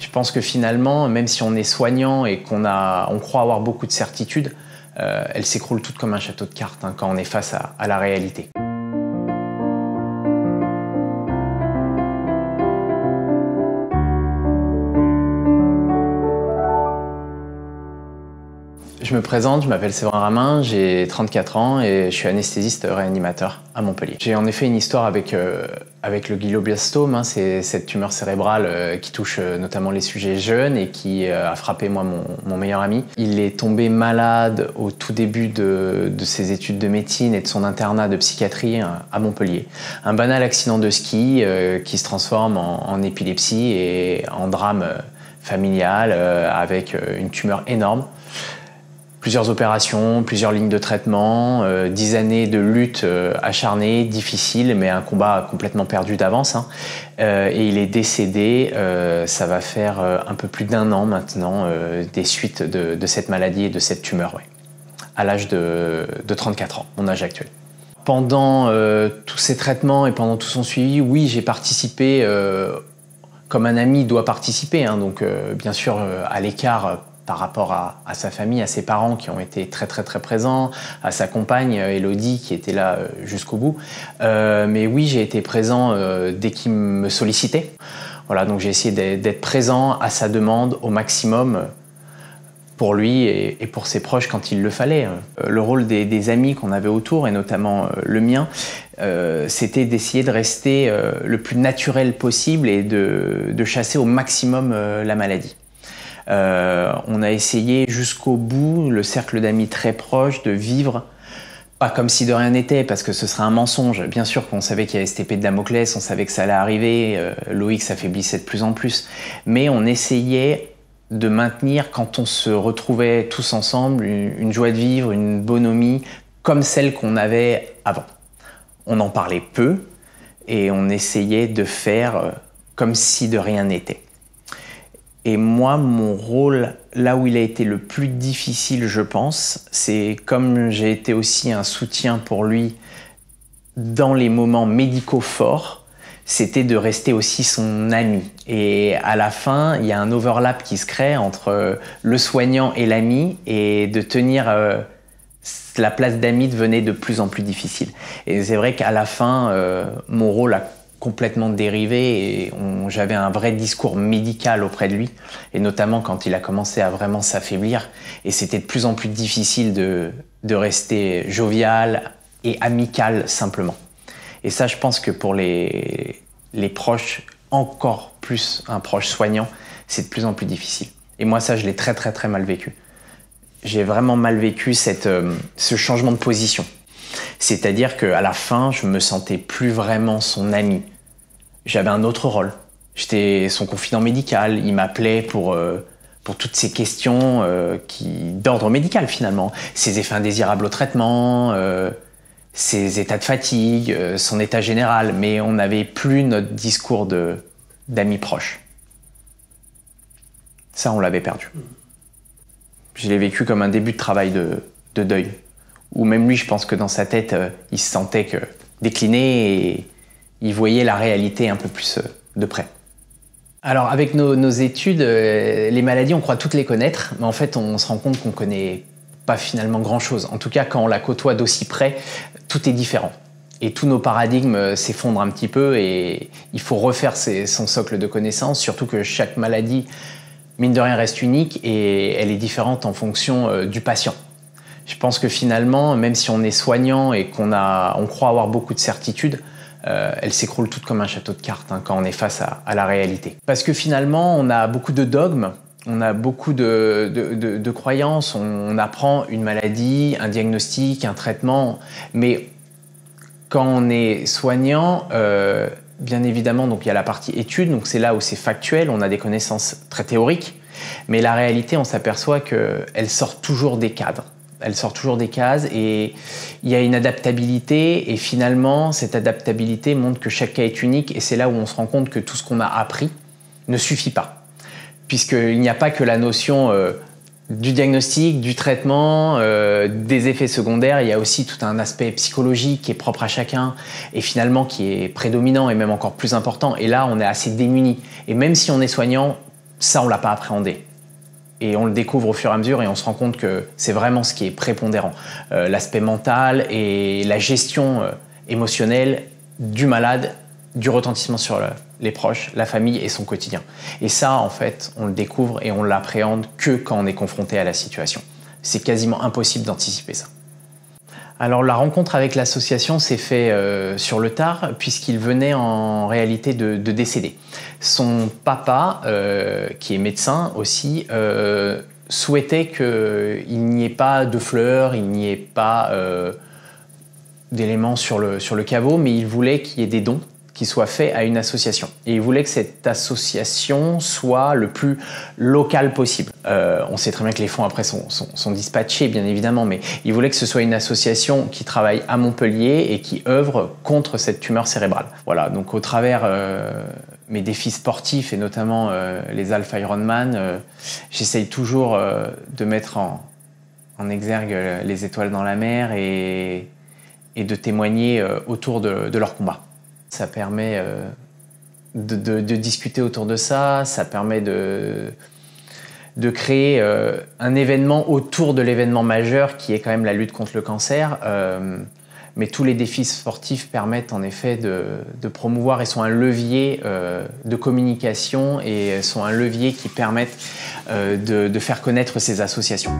Je pense que finalement, même si on est soignant et qu'on croit avoir beaucoup de certitudes, elles s'écroulent toutes comme un château de cartes quand on est face à la réalité. Je me présente, je m'appelle Séverin Ramin, j'ai 34 ans et je suis anesthésiste réanimateur à Montpellier. J'ai en effet une histoire avec le glioblastome, c'est cette tumeur cérébrale qui touche notamment les sujets jeunes et qui a frappé moi mon meilleur ami. Il est tombé malade au tout début de ses études de médecine et de son internat de psychiatrie à Montpellier. Un banal accident de ski qui se transforme en épilepsie et en drame familial avec une tumeur énorme. Plusieurs opérations, plusieurs lignes de traitement, 10 années de lutte acharnée, difficile, mais un combat complètement perdu d'avance. Et il est décédé, ça va faire un peu plus d'1 an maintenant, des suites de cette maladie et de cette tumeur, ouais, à l'âge de 34 ans, mon âge actuel. Pendant tous ces traitements et pendant tout son suivi, oui, j'ai participé comme un ami doit participer, donc bien sûr à l'écart, par rapport à sa famille, à ses parents qui ont été très présents, à sa compagne Elodie qui était là jusqu'au bout. Mais oui, j'ai été présent dès qu'il me sollicitait. Voilà, donc j'ai essayé d'être présent à sa demande au maximum pour lui et pour ses proches quand il le fallait. Le rôle des amis qu'on avait autour, et notamment le mien, c'était d'essayer de rester le plus naturel possible et de chasser au maximum la maladie. On a essayé jusqu'au bout, le cercle d'amis très proche, de vivre pas comme si de rien n'était, parce que ce serait un mensonge. Bien sûr qu'on savait qu'il y avait cette épée de Damoclès, on savait que ça allait arriver, Loïc s'affaiblissait de plus en plus, mais on essayait de maintenir, quand on se retrouvait tous ensemble, une joie de vivre, une bonhomie, comme celle qu'on avait avant. On en parlait peu, et on essayait de faire comme si de rien n'était. Et moi, mon rôle, là où il a été le plus difficile, je pense, c'est comme j'ai été aussi un soutien pour lui dans les moments médicaux forts, c'était de rester aussi son ami. Et à la fin, il y a un overlap qui se crée entre le soignant et l'ami, et de tenir la place d'ami devenait de plus en plus difficile. Et c'est vrai qu'à la fin, mon rôle a complètement dérivé et j'avais un vrai discours médical auprès de lui, et notamment quand il a commencé à vraiment s'affaiblir, et c'était de plus en plus difficile de rester jovial et amical simplement. Et ça, je pense que pour les proches, encore plus un proche soignant, c'est de plus en plus difficile. Et moi, ça, je l'ai très mal vécu. J'ai vraiment mal vécu ce changement de position. C'est-à-dire qu'à la fin, je me sentais plus vraiment son ami. J'avais un autre rôle. J'étais son confident médical. Il m'appelait pour toutes ces questions d'ordre médical finalement. Ses effets indésirables au traitement, ses états de fatigue, son état général. Mais on n'avait plus notre discours d'amis proches. Ça, on l'avait perdu. Je l'ai vécu comme un début de travail de deuil. Ou même lui, je pense que dans sa tête, il se sentait décliner et il voyait la réalité un peu plus de près. Alors avec nos études, les maladies, on croit toutes les connaître, mais en fait on se rend compte qu'on ne connaît pas finalement grand-chose. En tout cas, quand on la côtoie d'aussi près, tout est différent. Et tous nos paradigmes s'effondrent un petit peu et il faut refaire son socle de connaissances, surtout que chaque maladie, mine de rien, reste unique et elle est différente en fonction du patient. Je pense que finalement, même si on est soignant et qu'on croit avoir beaucoup de certitudes, elles s'écroulent toutes comme un château de cartes quand on est face à la réalité. Parce que finalement, on a beaucoup de dogmes, on a beaucoup de croyances, on apprend une maladie, un diagnostic, un traitement, mais quand on est soignant, bien évidemment, donc il y a la partie études, donc c'est là où c'est factuel, on a des connaissances très théoriques, mais la réalité, on s'aperçoit qu'elle sort toujours des cadres. Elle sort toujours des cases et il y a une adaptabilité, et finalement cette adaptabilité montre que chaque cas est unique, et c'est là où on se rend compte que tout ce qu'on a appris ne suffit pas, puisqu'il n'y a pas que la notion du diagnostic, du traitement, des effets secondaires. Il y a aussi tout un aspect psychologique qui est propre à chacun et finalement qui est prédominant et même encore plus important, et là on est assez démuni, et même si on est soignant, Ça, on ne l'a pas appréhendé. Et on le découvre au fur et à mesure et on se rend compte que c'est vraiment ce qui est prépondérant. L'aspect mental et la gestion émotionnelle du malade, du retentissement sur les proches, la famille et son quotidien. Et ça, en fait, on le découvre et on l'appréhende que quand on est confronté à la situation. C'est quasiment impossible d'anticiper ça. Alors la rencontre avec l'association s'est faite sur le tard puisqu'il venait en réalité de décéder. Son papa, qui est médecin aussi, souhaitait qu'il n'y ait pas de fleurs, il n'y ait pas d'éléments sur le caveau, mais il voulait qu'il y ait des dons qui soient faits à une association. Et il voulait que cette association soit le plus locale possible. On sait très bien que les fonds après sont dispatchés, bien évidemment, mais il voulait que ce soit une association qui travaille à Montpellier et qui œuvre contre cette tumeur cérébrale. Voilà, donc au travers mes défis sportifs et notamment les Alpha Ironman, j'essaye toujours de mettre en exergue les étoiles dans la mer et de témoigner autour de leur combat. Ça permet de discuter autour de ça, ça permet de créer un événement autour de l'événement majeur qui est quand même la lutte contre le cancer. Mais tous les défis sportifs permettent en effet de promouvoir et sont un levier de communication et sont un levier qui permettent de faire connaître ces associations.